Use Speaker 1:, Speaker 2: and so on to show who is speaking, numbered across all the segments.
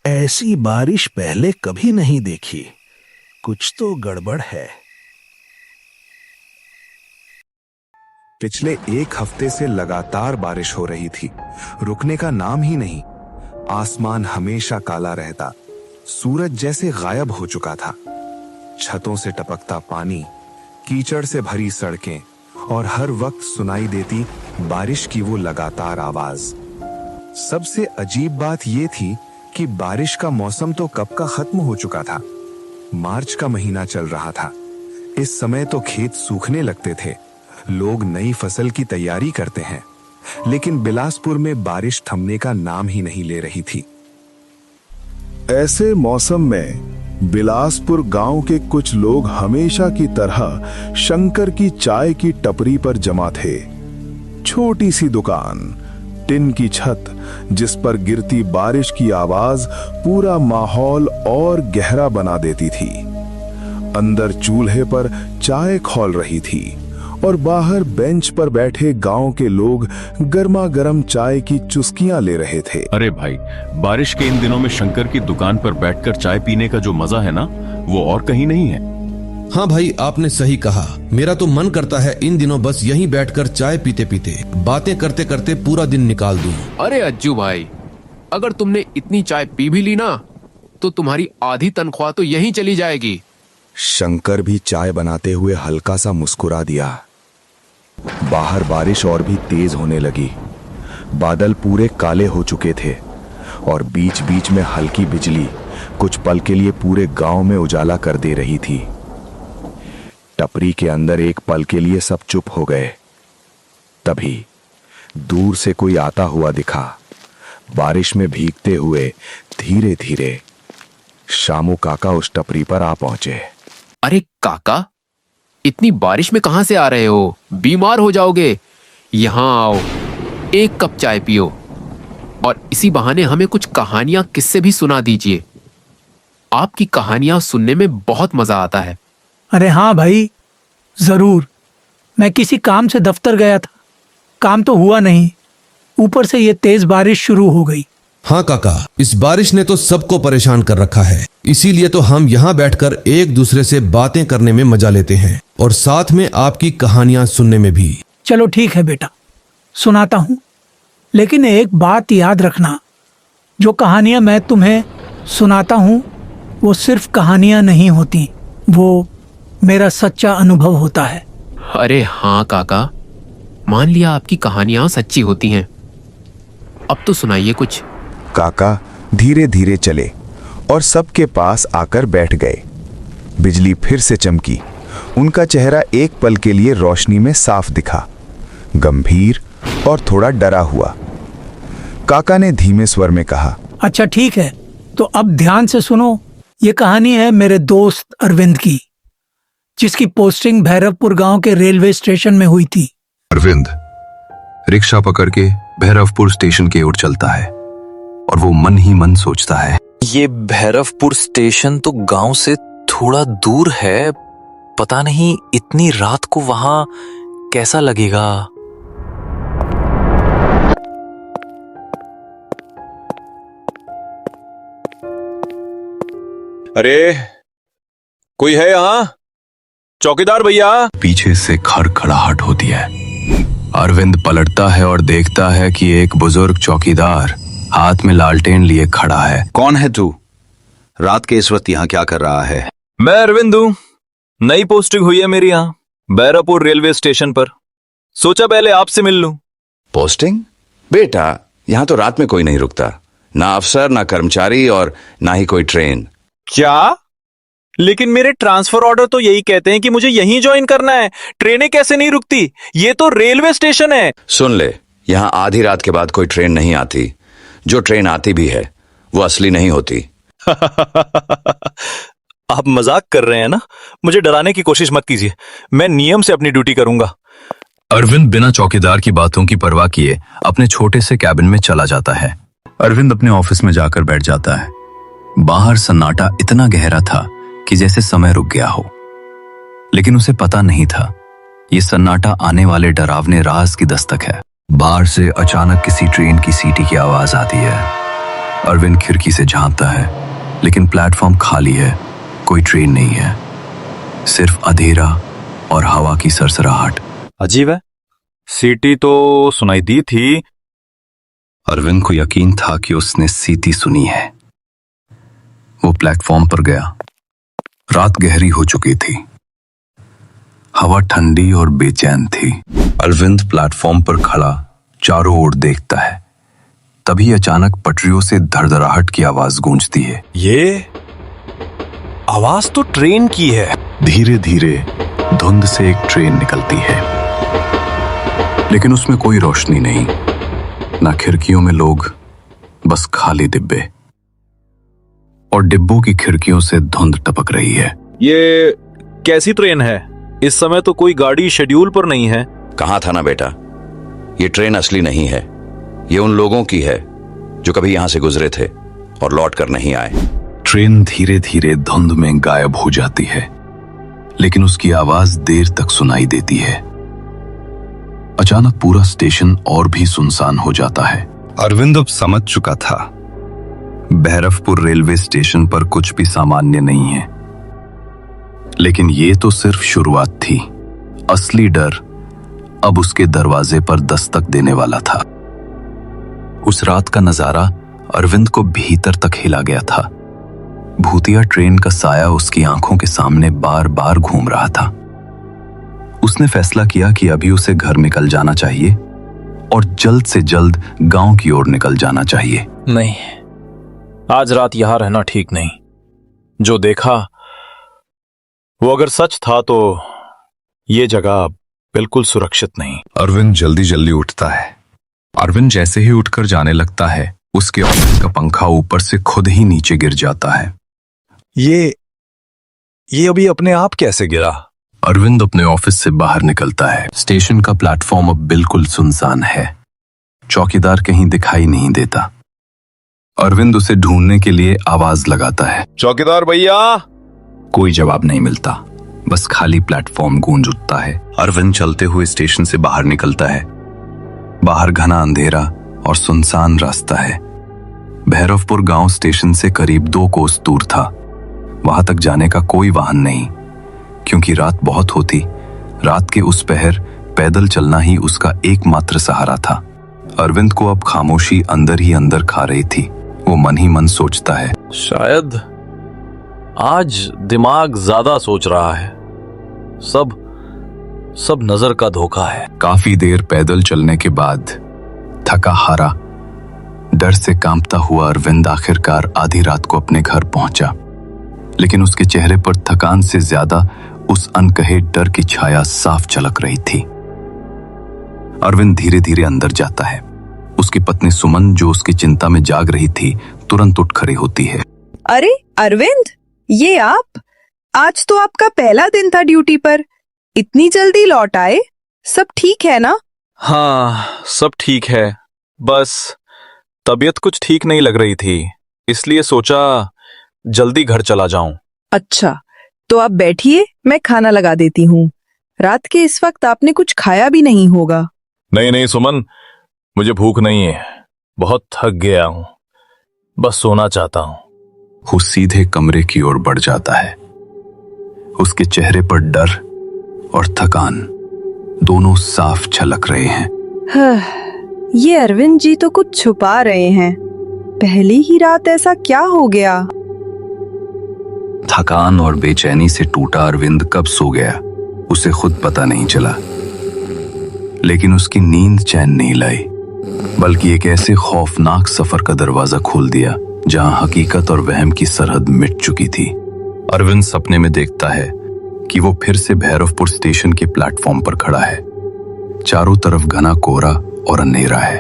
Speaker 1: ऐसी बारिश पहले कभी नहीं देखी। कुछ तो गड़बड़ है।
Speaker 2: पिछले एक हफ्ते से लगातार बारिश हो रही थी, रुकने का नाम ही नहीं। आसमान हमेशा काला रहता, सूरज जैसे गायब हो चुका था। छतों से टपकता पानी, कीचड़ से भरी सड़कें और हर वक्त सुनाई देती बारिश की वो लगातार आवाज। सबसे अजीब बात ये थी कि बारिश का मौसम तो कब का खत्म हो चुका था। मार्च का महीना चल रहा था। इस समय तो खेत सूखने लगते थे, लोग नई फसल की तैयारी करते हैं, लेकिन बिलासपुर में बारिश थमने का नाम ही नहीं ले रही थी।
Speaker 3: ऐसे मौसम में बिलासपुर गांव के कुछ लोग हमेशा की तरह शंकर की चाय की टपरी पर जमा थे। छोटी सी दुकान, टिन की छत, जिस पर गिरती बारिश की आवाज पूरा माहौल और गहरा बना देती थी। अंदर चूल्हे पर चाय खौल रही थी और बाहर बेंच पर बैठे गांव के लोग गर्मा गर्म चाय की चुस्कियां ले रहे थे।
Speaker 4: अरे भाई, बारिश के इन दिनों में शंकर की दुकान पर बैठकर चाय पीने का जो मजा है ना, वो और कहीं नहीं है।
Speaker 5: हाँ भाई, आपने सही कहा। मेरा तो मन करता है इन दिनों बस यहीं बैठकर चाय पीते पीते बातें करते करते पूरा दिन निकाल दूं।
Speaker 6: अरे अज्जू भाई, अगर तुमने इतनी चाय पी भी ली ना, तो तुम्हारी आधी तनख्वाह तो यहीं चली जाएगी।
Speaker 2: शंकर भी चाय बनाते हुए हल्का सा मुस्कुरा दिया। बाहर बारिश और भी तेज होने लगी। बादल पूरे काले हो चुके थे और बीच बीच में हल्की बिजली कुछ पल के लिए पूरे गांव में उजाला कर दे रही थी। टपरी के अंदर एक पल के लिए सब चुप हो गए। तभी दूर से कोई आता हुआ दिखा, बारिश में भीगते हुए धीरे धीरे। शामू काका उस टपरी पर आ पहुंचे।
Speaker 6: अरे काका, इतनी बारिश में कहां से आ रहे हो? बीमार हो जाओगे। यहां आओ, एक कप चाय पियो और इसी बहाने हमें कुछ कहानियां, किस्से भी सुना दीजिए। आपकी कहानियां सुनने में बहुत मजा आता है।
Speaker 7: अरे हाँ भाई, जरूर। मैं किसी काम से दफ्तर गया था, काम तो हुआ नहीं, ऊपर से ये तेज बारिश शुरू हो गई।
Speaker 5: हाँ काका, इस बारिश ने तो सबको परेशान कर रखा है। इसीलिए तो हम यहाँ बैठकर एक दूसरे से बातें करने में मजा लेते हैं और साथ में आपकी कहानियां सुनने में भी।
Speaker 7: चलो ठीक है बेटा, सुनाता हूँ, लेकिन एक बात याद रखना, जो कहानियां मैं तुम्हें सुनाता हूँ वो सिर्फ कहानियां नहीं होती, वो मेरा सच्चा अनुभव होता है।
Speaker 6: अरे हाँ काका, मान लिया आपकी कहानियां सच्ची होती हैं। अब तो सुनाइए कुछ।
Speaker 2: काका धीरे धीरे चले और सबके पास आकर बैठ गए। बिजली फिर से चमकी। उनका चेहरा एक पल के लिए रोशनी में साफ दिखा, गंभीर और थोड़ा डरा हुआ। काका ने धीमे स्वर में कहा,
Speaker 7: अच्छा ठीक है, तो अब ध्यान से सुनो। ये कहानी है मेरे दोस्त अरविंद की, जिसकी पोस्टिंग भैरवपुर गांव के रेलवे स्टेशन में हुई थी।
Speaker 8: अरविंद रिक्शा पकड़ के भैरवपुर स्टेशन की ओर चलता है और वो मन ही मन सोचता है,
Speaker 9: ये भैरवपुर स्टेशन तो गांव से थोड़ा दूर है, पता नहीं इतनी रात को वहां कैसा लगेगा।
Speaker 10: अरे कोई है यहाँ? चौकीदार भैया।
Speaker 8: पीछे से खड़खड़ाहट होती है। अरविंद पलटता है और देखता है कि एक बुजुर्ग चौकीदार हाथ में लालटेन लिए खड़ा है।
Speaker 10: कौन है तू? रात के इस वक्त यहाँ क्या कर रहा है?
Speaker 9: मैं अरविंद हूँ, नई पोस्टिंग हुई है मेरी यहाँ भैरवपुर रेलवे स्टेशन पर, सोचा पहले आपसे मिल लूं।
Speaker 10: पोस्टिंग? बेटा, यहाँ तो रात में कोई नहीं रुकता, ना अफसर ना कर्मचारी और ना ही कोई ट्रेन।
Speaker 9: क्या? लेकिन मेरे ट्रांसफर ऑर्डर तो यही कहते हैं कि मुझे यहीं ज्वाइन करना है, ट्रेनें कैसे नहीं रुकती? ये तो रेलवे स्टेशन है।
Speaker 10: सुन ले, यहाँ आधी रात के बाद कोई ट्रेन नहीं आती। जो ट्रेन आती भी है वो असली नहीं होती।
Speaker 9: आप मजाक कर रहे हैं ना? मुझे डराने की कोशिश मत कीजिए, मैं नियम से अपनी ड्यूटी करूंगा।
Speaker 8: अरविंद बिना चौकीदार की बातों की परवाह किए अपने छोटे से कैबिन में चला जाता है। अरविंद अपने ऑफिस में जाकर बैठ जाता है। बाहर सन्नाटा इतना गहरा था कि जैसे समय रुक गया हो, लेकिन उसे पता नहीं था ये सन्नाटा आने वाले डरावने राज की दस्तक है। बाहर से अचानक किसी ट्रेन की सीटी की आवाज आती है। अरविंद खिड़की से झांकता है, लेकिन प्लेटफॉर्म खाली है, कोई ट्रेन नहीं है, सिर्फ अंधेरा और हवा की सरसराहट।
Speaker 11: अजीब है, सीटी तो सुनाई दी थी।
Speaker 8: अरविंद को यकीन था कि उसने सीटी सुनी है। वो प्लेटफॉर्म पर गया। रात गहरी हो चुकी थी, हवा ठंडी और बेचैन थी। अरविंद प्लेटफॉर्म पर खड़ा चारों ओर देखता है। तभी अचानक पटरियों से धड़धड़ाहट की आवाज गूंजती है।
Speaker 11: ये आवाज तो ट्रेन की है।
Speaker 8: धीरे धीरे धुंध से एक ट्रेन निकलती है, लेकिन उसमें कोई रोशनी नहीं, ना खिड़कियों में लोग, बस खाली डिब्बे, और डिब्बों की खिड़कियों से धुंध टपक रही है।
Speaker 11: ये कैसी ट्रेन है? इस समय तो कोई गाड़ी शेड्यूल पर नहीं है।
Speaker 10: कहा था ना बेटा, ये ट्रेन असली नहीं है। ये उन लोगों की है जो कभी यहां से गुजरे थे और लौट कर नहीं आए।
Speaker 8: ट्रेन धीरे धीरे धुंध में गायब हो जाती है, लेकिन उसकी आवाज देर तक सुनाई देती है। अचानक पूरा स्टेशन और भी सुनसान हो जाता है। अरविंद अब समझ चुका था, भैरवपुर रेलवे स्टेशन पर कुछ भी सामान्य नहीं है। लेकिन ये तो सिर्फ शुरुआत थी। असली डर अब उसके दरवाजे पर दस्तक देने वाला था। उस रात का नजारा अरविंद को भीतर तक हिला गया था। भूतिया ट्रेन का साया उसकी आंखों के सामने बार बार घूम रहा था। उसने फैसला किया कि अभी उसे घर निकल जाना चाहिए और जल्द से जल्द गांव की ओर निकल जाना चाहिए।
Speaker 11: नहीं, आज रात यहां रहना ठीक नहीं। जो देखा वो अगर सच था तो ये जगह बिल्कुल सुरक्षित नहीं।
Speaker 8: अरविंद जल्दी जल्दी उठता है। अरविंद जैसे ही उठकर जाने लगता है, उसके ऑफिस का पंखा ऊपर से खुद ही नीचे गिर जाता है।
Speaker 11: ये अभी अपने आप कैसे गिरा?
Speaker 8: अरविंद अपने ऑफिस से बाहर निकलता है। स्टेशन का प्लेटफॉर्म अब बिल्कुल सुनसान है। चौकीदार कहीं दिखाई नहीं देता। अरविंद उसे ढूंढने के लिए आवाज लगाता है,
Speaker 11: चौकीदार भैया।
Speaker 8: कोई जवाब नहीं मिलता, बस खाली प्लेटफॉर्म गूंज उठता है। अरविंद चलते हुए स्टेशन से बाहर निकलता है। बाहर घना अंधेरा और सुनसान रास्ता है। भैरवपुर गांव स्टेशन से करीब 2 कोस दूर था। वहां तक जाने का कोई वाहन नहीं, क्योंकि रात बहुत होती। रात के उस पहर पैदल चलना ही उसका एकमात्र सहारा था। अरविंद को अब खामोशी अंदर ही अंदर खा रही थी। वो मन ही मन सोचता है,
Speaker 11: शायद आज दिमाग ज्यादा सोच रहा है। सब नजर का धोखा है।
Speaker 8: काफी देर पैदल चलने के बाद थका हारा, डर से कांपता हुआ अरविंद आखिरकार आधी रात को अपने घर पहुंचा। लेकिन उसके चेहरे पर थकान से ज्यादा उस अनकहे डर की छाया साफ झलक रही थी। अरविंद धीरे धीरे अंदर जाता है। उसकी पत्नी सुमन, जो उसकी चिंता में जाग रही थी, तुरंत उठ खड़ी होती है।
Speaker 12: अरे अरविंद, ये आप? आज तो आपका पहला दिन था ड्यूटी पर, इतनी जल्दी लौट आए? सब ठीक है ना?
Speaker 11: हाँ, सब ठीक है। बस तबीयत कुछ ठीक नहीं लग रही थी, इसलिए सोचा जल्दी घर चला जाऊं।
Speaker 12: अच्छा, तो आप बैठिए, मैं खाना लगा देती हूँ। रात के इस वक्त आपने कुछ खाया भी नहीं होगा।
Speaker 11: नहीं सुमन, मुझे भूख नहीं है। बहुत थक गया हूं, बस सोना चाहता हूं।
Speaker 8: वो सीधे कमरे की ओर बढ़ जाता है। उसके चेहरे पर डर और थकान दोनों साफ झलक रहे हैं।
Speaker 12: ये अरविंद जी तो कुछ छुपा रहे हैं। पहली ही रात ऐसा क्या हो गया?
Speaker 8: थकान और बेचैनी से टूटा अरविंद कब सो गया उसे खुद पता नहीं चला। लेकिन उसकी नींद चैन नहीं लाई, बल्कि एक ऐसे खौफनाक सफर का दरवाजा खोल दिया जहां हकीकत और वहम की सरहद मिट चुकी थी। अरविंद सपने में देखता है कि वो फिर से भैरवपुर स्टेशन के प्लेटफॉर्म पर खड़ा है। चारों तरफ घना कोहरा और अंधेरा है।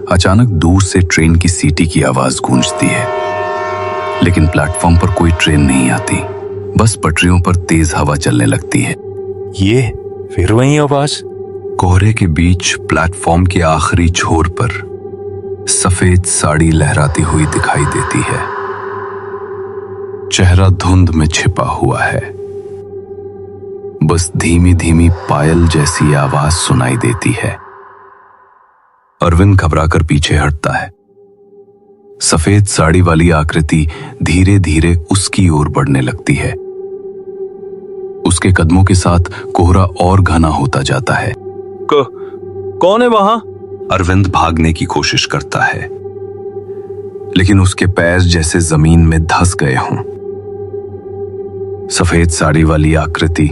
Speaker 8: अचानक दूर से ट्रेन की सीटी की आवाज गूंजती है, लेकिन प्लेटफॉर्म पर कोई ट्रेन नहीं आती। बस पटरियों पर तेज हवा चलने लगती है।
Speaker 11: ये फिर वही आवाज।
Speaker 8: कोहरे के बीच प्लेटफॉर्म के आखिरी छोर पर सफेद साड़ी लहराती हुई दिखाई देती है। चेहरा धुंध में छिपा हुआ है। बस धीमी धीमी पायल जैसी आवाज सुनाई देती है। अरविंद घबराकर पीछे हटता है। सफेद साड़ी वाली आकृति धीरे धीरे उसकी ओर बढ़ने लगती है। उसके कदमों के साथ कोहरा और घना होता जाता है।
Speaker 11: कौन है वहां?
Speaker 8: अरविंद भागने की कोशिश करता है, लेकिन उसके पैर जैसे जमीन में धंस गए हों। सफेद साड़ी वाली आकृति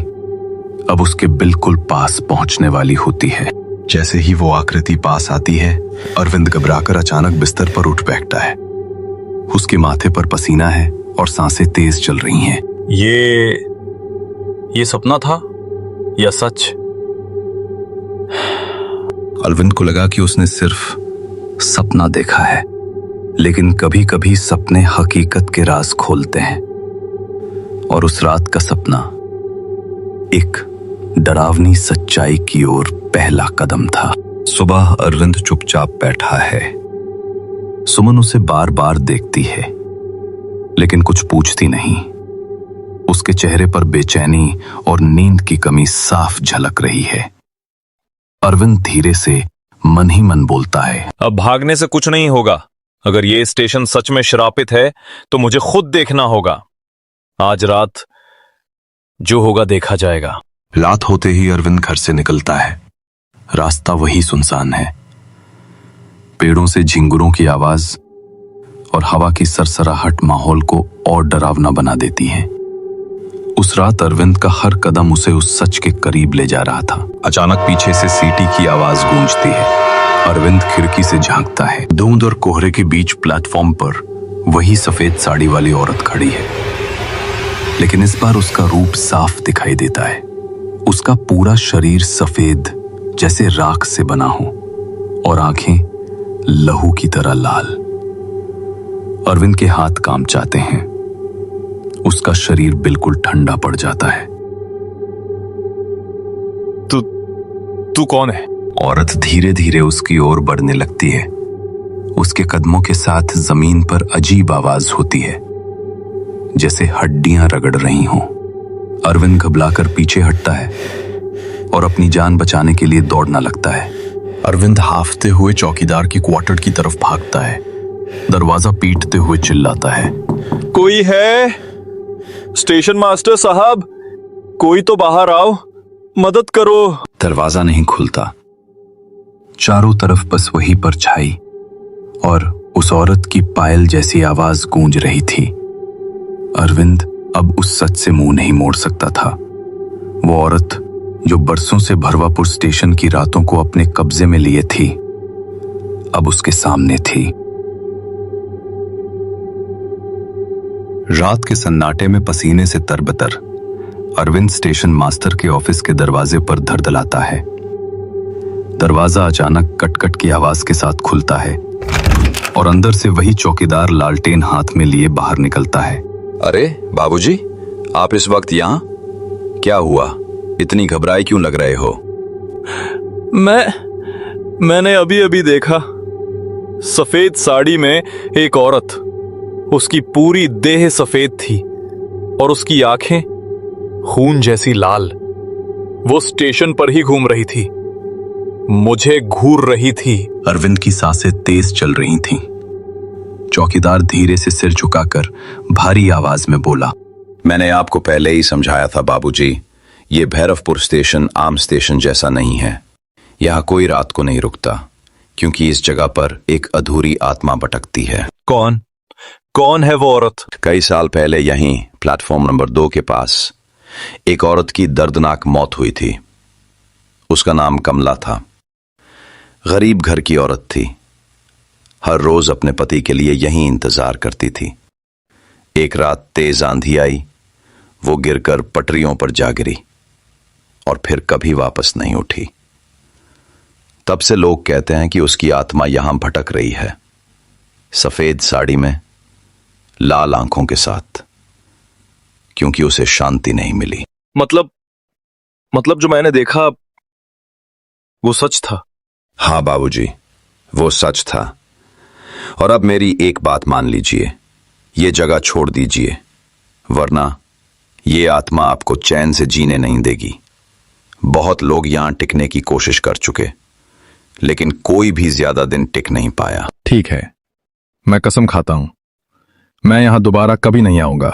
Speaker 8: अब उसके बिल्कुल पास पहुंचने वाली होती है। जैसे ही वो आकृति पास आती है, अरविंद घबराकर अचानक बिस्तर पर उठ बैठता है। उसके माथे पर पसीना है और सांसें तेज चल रही हैं।
Speaker 11: ये सपना था या सच?
Speaker 8: अरविंद को लगा कि उसने सिर्फ सपना देखा है, लेकिन कभी कभी सपने हकीकत के राज खोलते हैं। और उस रात का सपना एक डरावनी सच्चाई की ओर पहला कदम था। सुबह अरविंद चुपचाप बैठा है। सुमन उसे बार बार देखती है, लेकिन कुछ पूछती नहीं। उसके चेहरे पर बेचैनी और नींद की कमी साफ झलक रही है। अरविंद धीरे से मन ही मन बोलता है,
Speaker 11: अब भागने से कुछ नहीं होगा। अगर ये स्टेशन सच में श्रापित है तो मुझे खुद देखना होगा। आज रात जो होगा देखा जाएगा।
Speaker 8: रात होते ही अरविंद घर से निकलता है। रास्ता वही सुनसान है। पेड़ों से झिंगुरों की आवाज और हवा की सरसराहट माहौल को और डरावना बना देती है। उस रात अरविंद का हर कदम उसे उस सच के करीब ले जा रहा था। अचानक पीछे से सीटी की आवाज गूंजती है। अरविंद खिड़की से झांकता है। धुंध और कोहरे के बीच प्लेटफॉर्म पर वही सफेद साड़ी वाली औरत खड़ी है, लेकिन इस बार उसका रूप साफ दिखाई देता है। उसका पूरा शरीर सफेद जैसे राख से बना हो और आंखें लहू की तरह लाल। अरविंद के हाथ कांप जाते हैं। उसका शरीर बिल्कुल ठंडा पड़ जाता है।
Speaker 11: तू कौन है?
Speaker 8: औरत धीरे धीरे उसकी ओर बढ़ने लगती है। उसके कदमों के साथ जमीन पर अजीब आवाज होती है, जैसे हड्डियां रगड़ रही हों। अरविंद घबराकर पीछे हटता है और अपनी जान बचाने के लिए दौड़ना लगता है। अरविंद हाफते हुए चौकीदार की क्वार्टर की तरफ भागता है। दरवाजा पीटते हुए चिल्लाता है,
Speaker 11: कोई है? स्टेशन मास्टर साहब, कोई तो बाहर आओ, मदद करो।
Speaker 8: दरवाजा नहीं खुलता। चारों तरफ बस वही परछाई और उस औरत की पायल जैसी आवाज गूंज रही थी। अरविंद अब उस सच से मुंह नहीं मोड़ सकता था। वो औरत जो बरसों से भरवापुर स्टेशन की रातों को अपने कब्जे में लिए थी, अब उसके सामने थी। रात के सन्नाटे में पसीने से तरबतर अरविंद स्टेशन मास्टर के ऑफिस के दरवाजे पर धड़धड़ाता है। दरवाजा अचानक कटकट की आवाज के साथ खुलता है और अंदर से वही चौकीदार लालटेन हाथ में लिए बाहर निकलता है।
Speaker 10: अरे बाबूजी, आप इस वक्त यहाँ? क्या हुआ? इतनी घबराए क्यों लग रहे हो?
Speaker 11: मैंने अभी अभी देखा, सफेद साड़ी में एक औरत। उसकी पूरी देह सफेद थी और उसकी आंखें खून जैसी लाल। वो स्टेशन पर ही घूम रही थी, मुझे घूर रही थी।
Speaker 8: अरविंद की सांसें तेज चल रही थीं। चौकीदार धीरे से सिर झुकाकर भारी आवाज में बोला,
Speaker 10: मैंने आपको पहले ही समझाया था बाबूजी, ये भैरवपुर स्टेशन आम स्टेशन जैसा नहीं है। यहाँ कोई रात को नहीं रुकता, क्योंकि इस जगह पर एक अधूरी आत्मा भटकती है।
Speaker 11: कौन है वो औरत?
Speaker 10: कई साल पहले यहीं प्लेटफॉर्म नंबर 2 के पास एक औरत की दर्दनाक मौत हुई थी। उसका नाम कमला था। गरीब घर की औरत थी। हर रोज अपने पति के लिए यहीं इंतजार करती थी। एक रात तेज आंधी आई, वो गिरकर पटरियों पर जा गिरी और फिर कभी वापस नहीं उठी। तब से लोग कहते हैं कि उसकी आत्मा यहां भटक रही है, सफेद साड़ी में, लाल आंखों के साथ, क्योंकि उसे शांति नहीं मिली।
Speaker 11: मतलब जो मैंने देखा वो सच था?
Speaker 10: हाँ बाबूजी, वो सच था। और अब मेरी एक बात मान लीजिए, ये जगह छोड़ दीजिए, वरना ये आत्मा आपको चैन से जीने नहीं देगी। बहुत लोग यहां टिकने की कोशिश कर चुके, लेकिन कोई भी ज्यादा दिन टिक नहीं पाया।
Speaker 8: ठीक है,
Speaker 11: मैं कसम खाता हूं, मैं यहां दोबारा कभी नहीं आऊंगा।